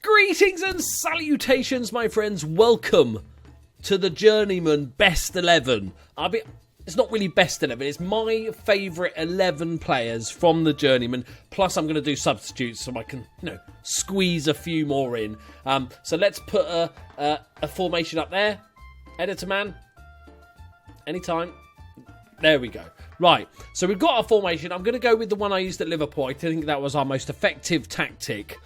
Greetings and salutations, my friends. Welcome to the Journeyman Best 11. It's not really Best 11. It's my favourite 11 players from the Journeyman. Plus, I'm going to do substitutes so I can, squeeze a few more in. So let's put a formation up there. Editor man. Anytime. There we go. Right, so we've got our formation. I'm going to go with the one I used at Liverpool. I think that was our most effective tactic.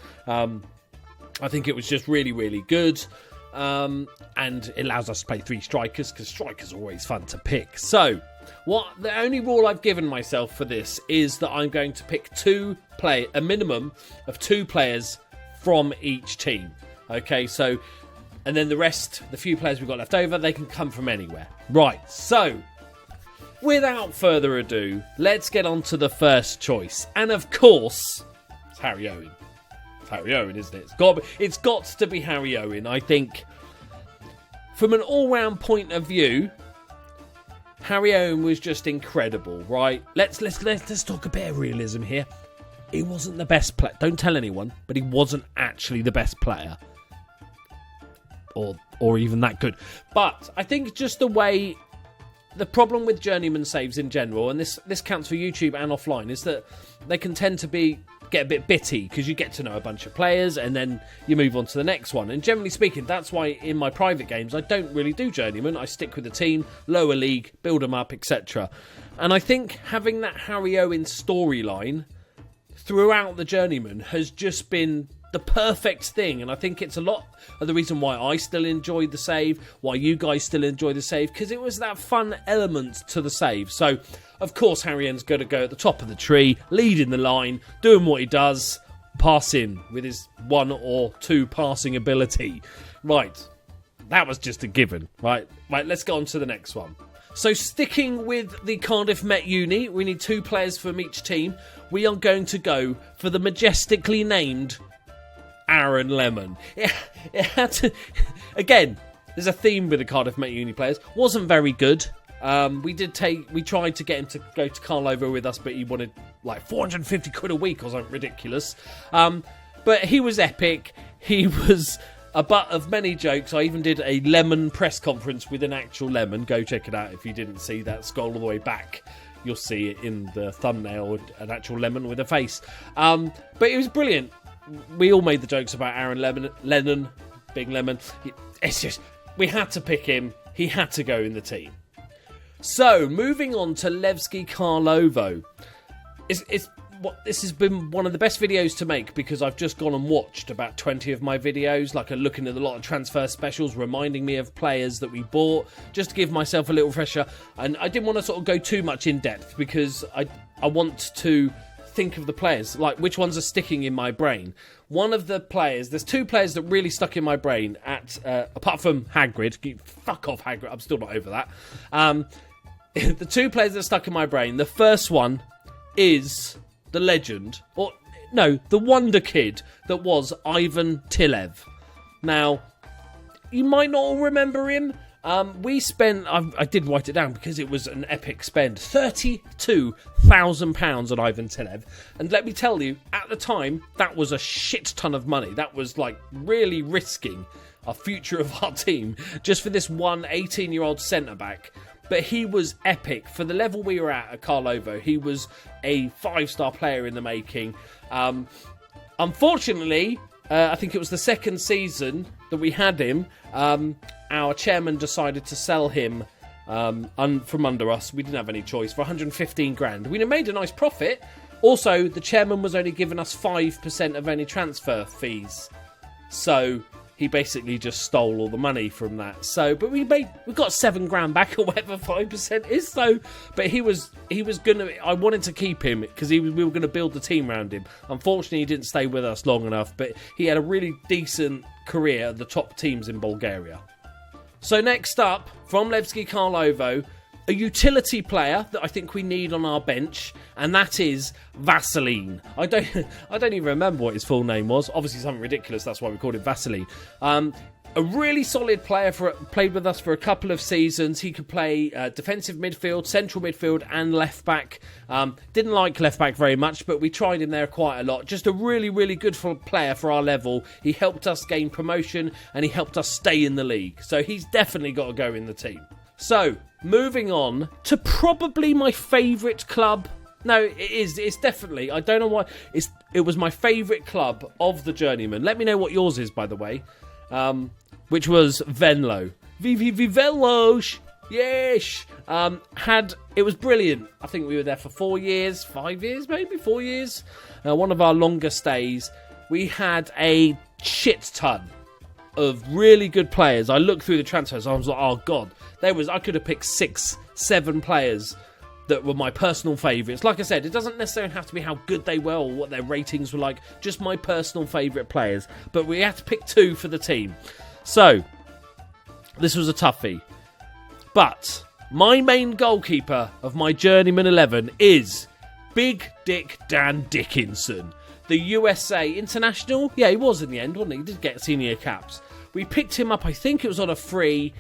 I think it was just really, really good. And it allows us to play 3 strikers, because strikers are always fun to pick. So, the only rule I've given myself for this is that I'm going to pick a minimum of 2 players from each team. Okay, so, and then the rest, the few players we've got left over, they can come from anywhere. Right, so, without further ado, let's get on to the first choice. And of course, it's Harry Owen. It's Harry Owen, isn't it? It's got to be Harry Owen. I think, from an all-round point of view, Harry Owen was just incredible, right? Let's talk a bit of realism here. He wasn't the best player. Don't tell anyone, but he wasn't actually the best player. Or even that good. But I think just the way... The problem with Journeyman saves in general, and this counts for YouTube and offline, is that they can tend to get a bit bitty, because you get to know a bunch of players and then you move on to the next one. And generally speaking, that's why in my private games I don't really do Journeyman. I stick with the team, lower league, build them up, etc. And I think having that Harry Owen storyline throughout the Journeyman has just been the perfect thing, and I think it's a lot of the reason why I still enjoyed the save, why you guys still enjoy the save, because it was that fun element to the save. So, of course, Harry Owen's going to go at the top of the tree, leading the line, doing what he does, passing with his 1 or 2 passing ability. Right, that was just a given. Right, let's go on to the next one. So, sticking with the Cardiff Met Uni, we need 2 players from each team. We are going to go for the majestically named Aaron Lemon. It had to... Again, there's a theme with the Cardiff Met Uni players. Wasn't very good. We tried to get him to go to Carlo with us, but he wanted like 450 quid a week or something ridiculous. But he was epic. He was a butt of many jokes. I even did a lemon press conference with an actual lemon. Go check it out if you didn't see that. Scroll all the way back. You'll see it in the thumbnail, an actual lemon with a face. But it was brilliant. We all made the jokes about Aaron Lennon, Big Lemon. It's just, we had to pick him. He had to go in the team. So, moving on to Lemke Carlo. This has been one of the best videos to make, because I've just gone and watched about 20 of my videos, like looking at a lot of transfer specials, reminding me of players that we bought, just to give myself a little refresher. And I didn't want to sort of go too much in depth, because I want to think of the players, like which ones are sticking in my brain. One of the players, there's 2 players that really stuck in my brain, apart from Hagrid. Fuck off, Hagrid, I'm still not over that. The 2 players that stuck in my brain, the first one is the legend, the wonder kid that was Ivan Tilith. Now, you might not all remember him. We spent, I did write it down because it was an epic spend, £32,000 on Ivan Tilith. And let me tell you, at the time, that was a shit ton of money. That was like really risking our future of our team just for this one 18-year-old centre-back. But he was epic. For the level we were at Carlo, he was a 5-star player in the making. Unfortunately, I think it was the second season that we had him, our chairman decided to sell him from under us. We didn't have any choice, for 115 grand. We made a nice profit. Also, the chairman was only giving us 5% of any transfer fees. So he basically just stole all the money from that. So, but we got 7 grand back, or whatever 5% is. So, but he was gonna. I wanted to keep him because we were gonna build the team around him. Unfortunately, he didn't stay with us long enough. But he had a really decent career at the top teams in Bulgaria. So next up, from Lemke Carlo, a utility player that I think we need on our bench, and that is Vaseline. I don't even remember what his full name was. Obviously something ridiculous, that's why we called it Vaseline. A really solid player, played with us for a couple of seasons. He could play defensive midfield, central midfield and left back. Didn't like left back very much, but we tried him there quite a lot. Just a really, really good player for our level. He helped us gain promotion and he helped us stay in the league. So he's definitely got to go in the team. So, moving on to probably my favourite club. No, it is. It's definitely. I don't know why. It was my favourite club of the Journeyman. Let me know what yours is, by the way. Which was Venlo. Venlo! Yes! It was brilliant. I think we were there for 4 years, 5 years, maybe 4 years. One of our longer stays. We had a shit ton of really good players. I looked through the transfers. I was like, oh god, I could have picked 6, 7 players that were my personal favourites. Like I said, it doesn't necessarily have to be how good they were or what their ratings were like. Just my personal favourite players. But we had to pick 2 for the team. So, this was a toughie. But my main goalkeeper of my Journeyman 11 is Big Dick Dan Dickinson. The USA international. Yeah, he was in the end, wasn't he? He did get senior caps. We picked him up, I think it was on a free,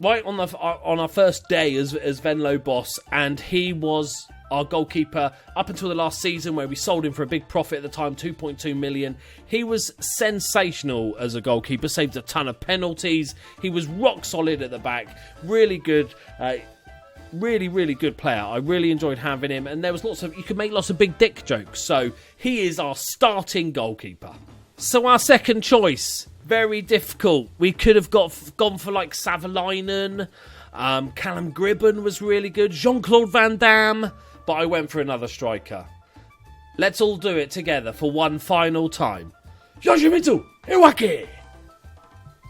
right on our first day as Venlo boss, and he was our goalkeeper up until the last season where we sold him for a big profit at the time, 2.2 million. He was sensational as a goalkeeper, saved a ton of penalties. He was rock solid at the back, really good, really, really good player. I really enjoyed having him, and there was you could make lots of big dick jokes, so he is our starting goalkeeper. So our second choice, very difficult. We could have gone for like Savalainen. Callum Gribben was really good. Jean-Claude Van Damme. But I went for another striker. Let's all do it together for one final time. Yoshimitsu Iwaki!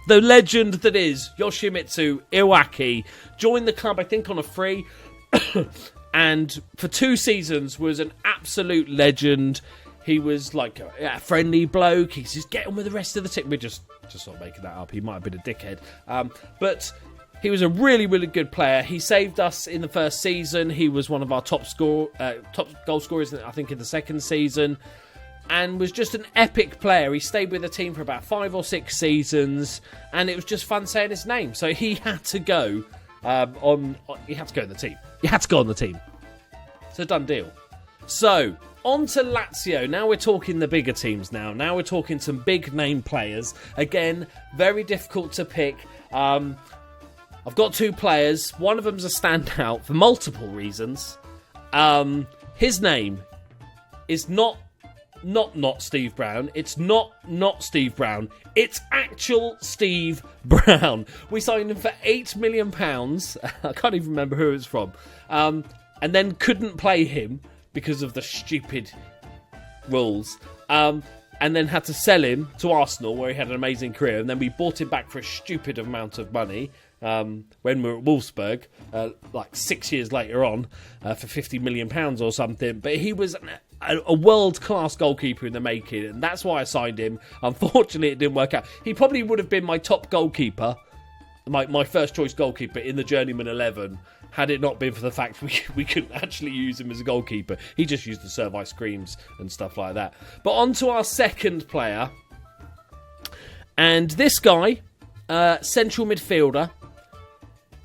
The legend that is Yoshimitsu Iwaki joined the club, I think, on a free. And for 2 seasons was an absolute legend. He was like a friendly bloke. He's just getting on with the rest of the team. We're just sort of making that up. He might have been a dickhead. But he was a really, really good player. He saved us in the first season. He was one of our top goal scorers, I think, in the second season. And was just an epic player. He stayed with the team for about 5 or 6 seasons. And it was just fun saying his name. So he had to go he had to go in the team. He had to go on the team. It's a done deal. So, on to Lazio. Now we're talking the bigger teams now. Now we're talking some big name players. Again, very difficult to pick. I've got 2 players. One of them's a standout for multiple reasons. His name is not Steve Brown. It's not Steve Brown. It's actual Steve Brown. We signed him for £8 million. I can't even remember who it was from. And then couldn't play him because of the stupid rules. And then had to sell him to Arsenal, where he had an amazing career. And then we bought him back for a stupid amount of money when we were at Wolfsburg, like 6 years later on, for £50 million or something. But he was a world-class goalkeeper in the making, and that's why I signed him. Unfortunately, it didn't work out. He probably would have been my top goalkeeper, my first-choice goalkeeper in the Journeyman 11, had it not been for the fact we couldn't actually use him as a goalkeeper. He just used to serve ice creams and stuff like that. But on to our second player. And this guy, central midfielder.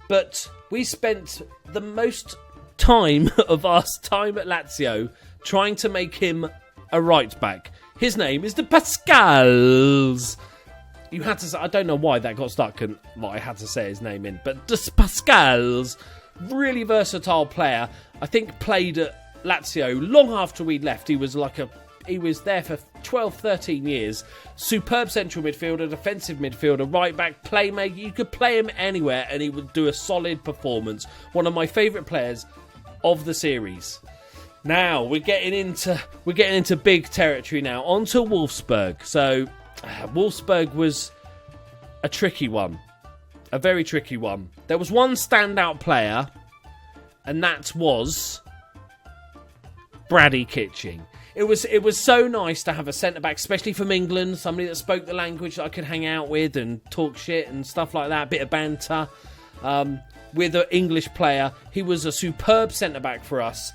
But we spent the most time of our time at Lazio trying to make him a right back. His name is De Pascals. You had to say, I don't know why that got stuck and what I had to say his name in, but De Pascals, really versatile player. I think played at Lazio long after we'd left. He was there for 12, 13 years. Superb central midfielder, defensive midfielder, right back, playmaker. You could play him anywhere and he would do a solid performance. One of my favourite players of the series. Now we're getting into big territory now. On to Wolfsburg. So Wolfsburg was a tricky one. A very tricky one. There was one standout player, and that was Brady Kitching. It was so nice to have a centre-back, especially from England, somebody that spoke the language that I could hang out with and talk shit and stuff like that, a bit of banter with an English player. He was a superb centre-back for us.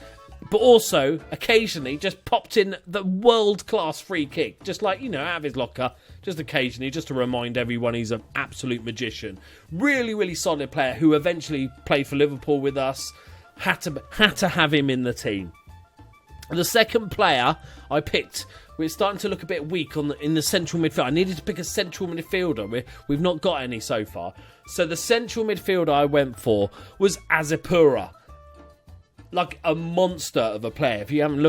but also occasionally just popped in the world-class free kick, just like, out of his locker, just occasionally, just to remind everyone he's an absolute magician. Really, really solid player who eventually played for Liverpool with us. Had to have him in the team. The second player I picked, we're starting to look a bit weak in the central midfield. I needed to pick a central midfielder. We've not got any so far. So the central midfielder I went for was Azipura. Like a monster of a player. If you haven't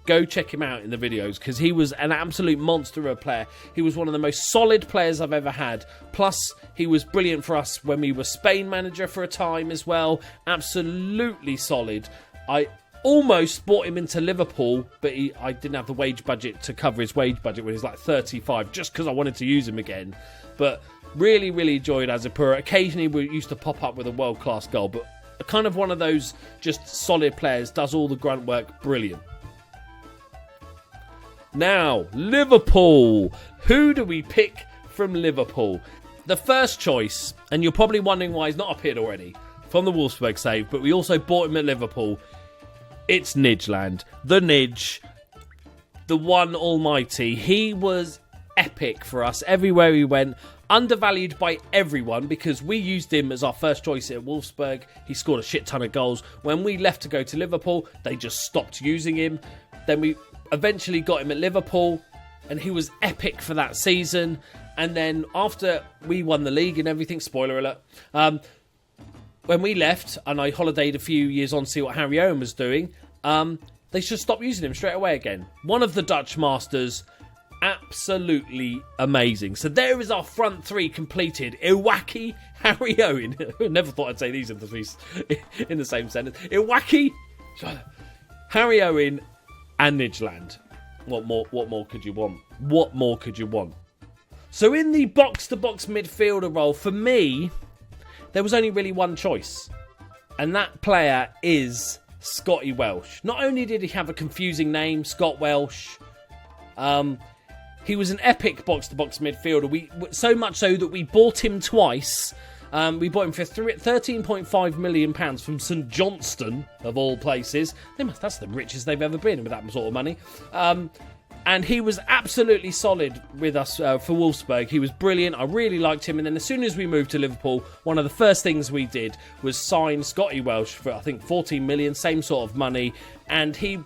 go check him out in the videos, because he was an absolute monster of a player. He was one of the most solid players I've ever had. Plus, he was brilliant for us when we were Spain manager for a time as well. Absolutely solid. I almost bought him into Liverpool, but I didn't have the wage budget to cover his wage budget when he was like 35, just because I wanted to use him again. But really, really enjoyed Azipura. Occasionally, we used to pop up with a world-class goal, but kind of one of those just solid players, does all the grunt work, brilliant. Now, Liverpool. Who do we pick from Liverpool? The first choice, and you're probably wondering why he's not appeared already, from the Wolfsburg save, but we also bought him at Liverpool. It's Nijland. The Nij. The one almighty. He was epic for us everywhere he went. Undervalued by everyone because we used him as our first choice at Wolfsburg. He scored a shit ton of goals. When we left to go to Liverpool, they just stopped using him. Then we eventually got him at Liverpool, and he was epic for that season. And then after we won the league and everything, spoiler alert, when we left and I holidayed a few years on to see what Harry Owen was doing, they should stop using him straight away again. One of the Dutch masters. Absolutely amazing. So there is our front three completed. Iwaki, Harry Owen. Never thought I'd say these in the same sentence. Iwaki, Harry Owen, and Nijland. What more could you want? What more could you want? So in the box-to-box midfielder role, for me, there was only really one choice. And that player is Scotty Welsh. Not only did he have a confusing name, Scott Welsh, he was an epic box-to-box midfielder. So much so that we bought him twice. We bought him for £13.5 million from St Johnstone, of all places. That's the richest they've ever been with that sort of money. And he was absolutely solid with us for Wolfsburg. He was brilliant. I really liked him. And then as soon as we moved to Liverpool, one of the first things we did was sign Scotty Welsh for, I think, 14 million, same sort of money. And he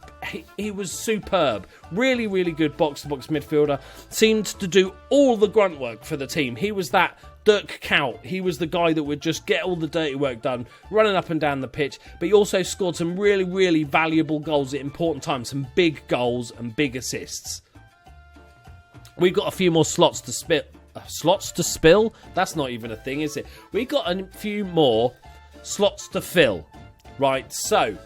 was superb. Really, really good box-to-box midfielder. Seemed to do all the grunt work for the team. He was that Dirk Kuyt. He was the guy that would just get all the dirty work done, running up and down the pitch. But he also scored some really, really valuable goals at important times. Some big goals and big assists. We've got a few more slots to spill. Slots to spill? That's not even a thing, is it? We've got a few more slots to fill. Right, so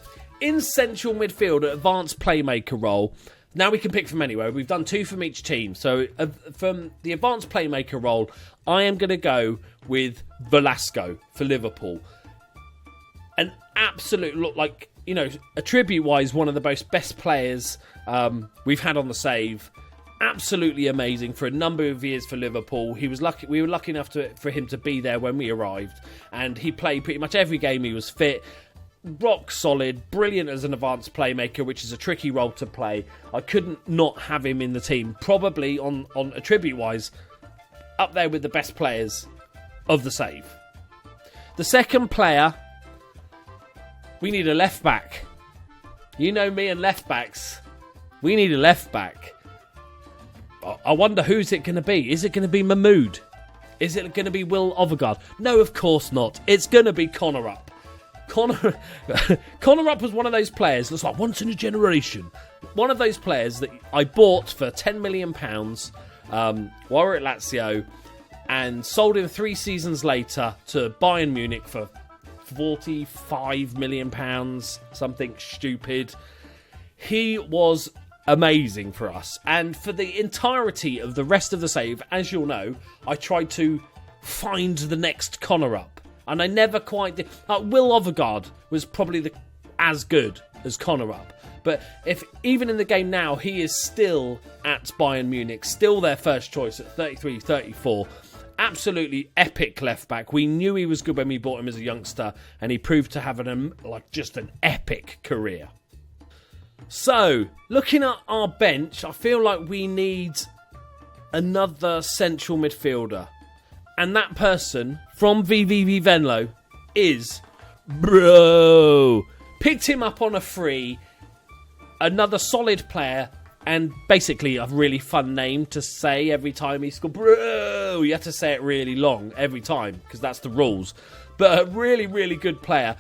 in central midfield, advanced playmaker role. Now we can pick from anywhere. We've done two from each team. So from the advanced playmaker role, I am going to go with Velasco for Liverpool. An absolute look like, attribute-wise, one of the best players we've had on the save. Absolutely amazing for a number of years for Liverpool. He was lucky. We were lucky enough for him to be there when we arrived, and he played pretty much every game he was fit. Rock solid, brilliant as an advanced playmaker, which is a tricky role to play. I couldn't not have him in the team. Probably on attribute-wise, up there with the best players of the save. The second player, we need a left back. You know me and left backs. We need a left back. I wonder who's it going to be. Is it going to be Mahmood? Is it going to be Will Overgaard? No, of course not. It's going to be Connor Rupp. Connor Rupp was one of those players that's like once in a generation. One of those players that I bought for £10 million while we were at Lazio and sold him 3 seasons later to Bayern Munich for £45 million, something stupid. He was amazing for us. And for the entirety of the rest of the save, as you'll know, I tried to find the next Connor Rupp. And I never quite did. Will Overgaard was probably as good as Connor Rupp. But even in the game now, he is still at Bayern Munich, still their first choice at 33, 34. Absolutely epic left back. We knew he was good when we bought him as a youngster, and he proved to have just an epic career. So, looking at our bench, I feel like we need another central midfielder. And that person from VVV Venlo is Bro. Picked him up on a free. Another solid player. And basically a really fun name to say every time he scored. Bro. You have to say it really long every time because that's the rules. But a really, really good player.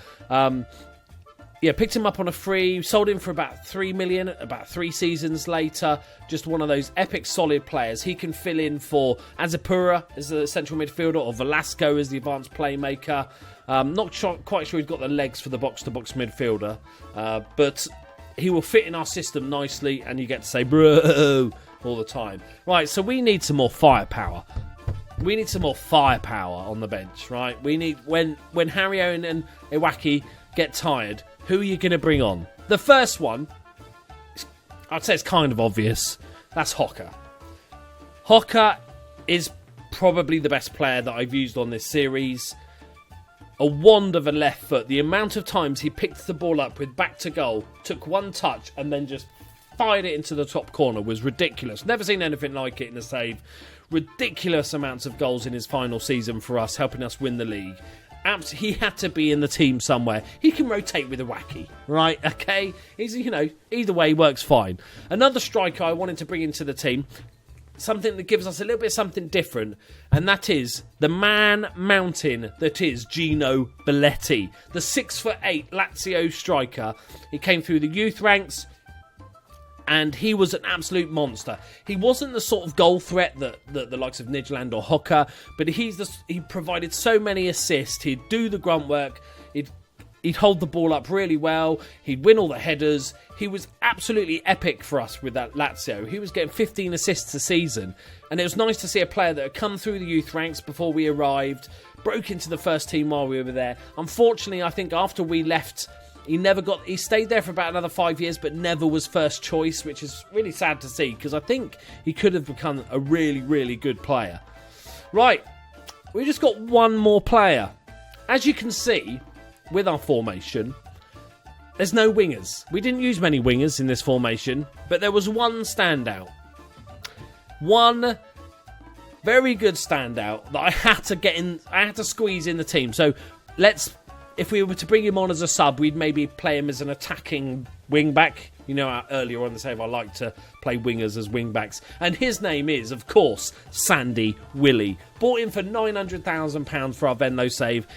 Picked him up on a free, sold him for about 3 million, about 3 seasons later. Just one of those epic solid players. He can fill in for Azapura as the central midfielder or Velasco as the advanced playmaker. Quite sure he's got the legs for the box-to-box midfielder. But he will fit in our system nicely and you get to say, bro, all the time. Right, so we need some more firepower. We need some more firepower on the bench, right? We need, when Harry Owen and Iwaki get tired, who are you going to bring on? The first one, I'd say it's kind of obvious. That's Hocker. Hocker is probably the best player that I've used on this series. A wand of a left foot. The amount of times he picked the ball up with back to goal, took one touch and then just fired it into the top corner was ridiculous. Never seen anything like it in a save. Ridiculous amounts of goals in his final season for us, helping us win the league. He had to be in the team somewhere. He can rotate with Iwaki, right? Okay, either way works fine. Another striker I wanted to bring into the team, something that gives us a little bit of something different, and that is the man mountain that is Gino Poletti, the 6'8" Lazio striker. He came through the youth ranks. And he was an absolute monster. He wasn't the sort of goal threat that the likes of Nijland or Hocker, but he provided so many assists. He'd do the grunt work. He'd hold the ball up really well. He'd win all the headers. He was absolutely epic for us with that Lazio. He was getting 15 assists a season. And it was nice to see a player that had come through the youth ranks before we arrived, broke into the first team while we were there. Unfortunately, I think after we left, he stayed there for about another 5 years, but never was first choice, which is really sad to see, because I think he could have become a really, really good player. Right, we just got one more player. As you can see, with our formation, there's no wingers. We didn't use many wingers in this formation, but there was one standout. One very good standout that I had to squeeze in the team. So if we were to bring him on as a sub, we'd maybe play him as an attacking wing-back. You know, earlier on the save, I like to play wingers as wing-backs. And his name is, of course, Sandy Willie. Bought in for £900,000 for our Venlo save.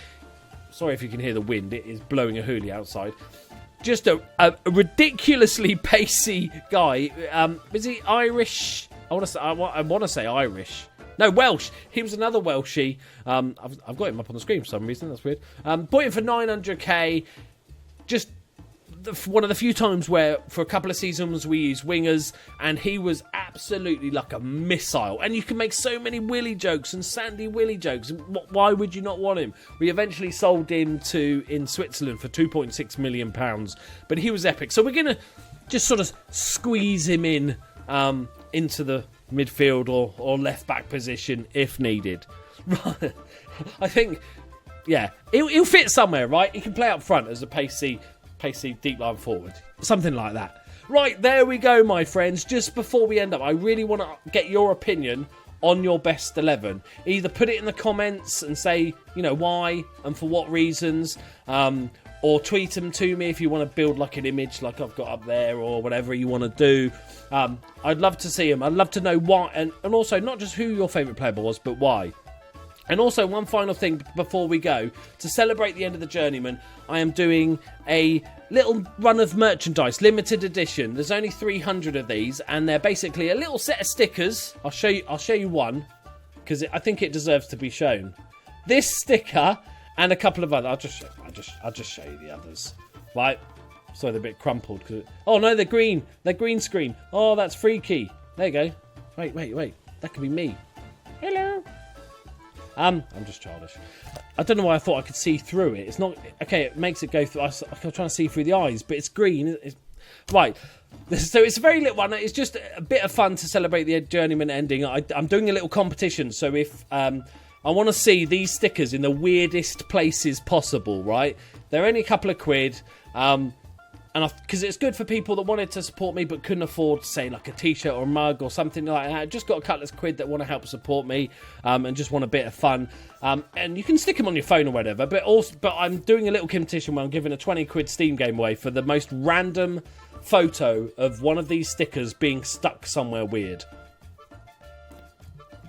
Sorry if you can hear the wind. It is blowing a hoolie outside. Just a ridiculously pacey guy. Is he Irish? I want to say Irish. No, Welsh. He was another Welshie. I've got him up on the screen for some reason. That's weird. Bought him for $900K. Just one of the few times where, for a couple of seasons, we used wingers, and he was absolutely like a missile. And you can make so many Willie jokes and Sandy Willie jokes. Why would you not want him? We eventually sold him in Switzerland for £2.6 million. But he was epic. So we're going to just sort of squeeze him in into the midfield or left back position if needed. Right. I think, yeah, he'll fit somewhere, right? He can play up front as a pacey deep line forward, something like that. Right, there we go, my friends. Just before we end up, I really want to get your opinion on your best 11. Either put it in the comments and say, why and for what reasons, or tweet them to me if you want to build like an image like I've got up there or whatever you want to do. I'd love to see them. I'd love to know why, and also not just who your favourite player was, but why. And also, one final thing before we go. To celebrate the end of the Journeyman, I am doing a little run of merchandise, limited edition. There's only 300 of these, and they're basically a little set of stickers. I'll show you one, because I think it deserves to be shown. This sticker and a couple of others. I'll just show you the others. Right. So they're a bit crumpled. Oh no, they're green. They're green screen. Oh, that's freaky. There you go. Wait. That could be me. Hello. I'm just childish. I don't know why I thought I could see through it. It's not okay. It makes it go through. I'm trying to see through the eyes, but it's green. Right. So it's a very little one. It's just a bit of fun to celebrate the Journeyman ending. I'm doing a little competition. So if I want to see these stickers in the weirdest places possible, right? They're only a couple of quid. and because it's good for people that wanted to support me but couldn't afford, say, like a t-shirt or a mug or something like that. Just got a couple of quid that want to help support me and just want a bit of fun. And you can stick them on your phone or whatever. But I'm doing a little competition where I'm giving a 20 quid Steam game away for the most random photo of one of these stickers being stuck somewhere weird.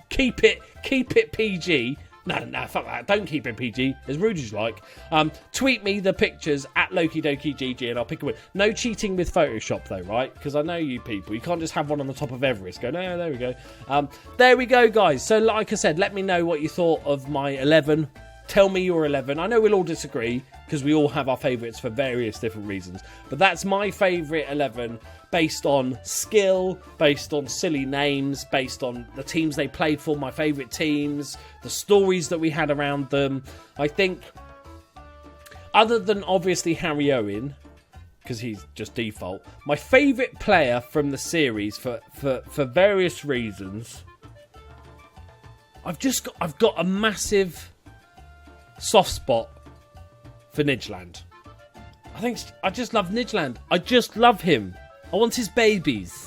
Keep it PG. No, fuck that. Don't keep it PG. As rude as you like. Tweet me the pictures at Loki Doki GG and I'll pick a win. No cheating with Photoshop though, right? Because I know you people. You can't just have one on the top of Everest. Go, no, there we go. There we go, guys. So like I said, let me know what you thought of my 11. Tell me your 11. I know we'll all disagree because we all have our favourites for various different reasons. But that's my favourite 11 based on skill, based on silly names, based on the teams they played for, my favourite teams, the stories that we had around them. I think, other than obviously Harry Owen, because he's just default, my favourite player from the series for various reasons, I've got a massive soft spot for Nidland. I just love Nidland. I just love him. I want his babies.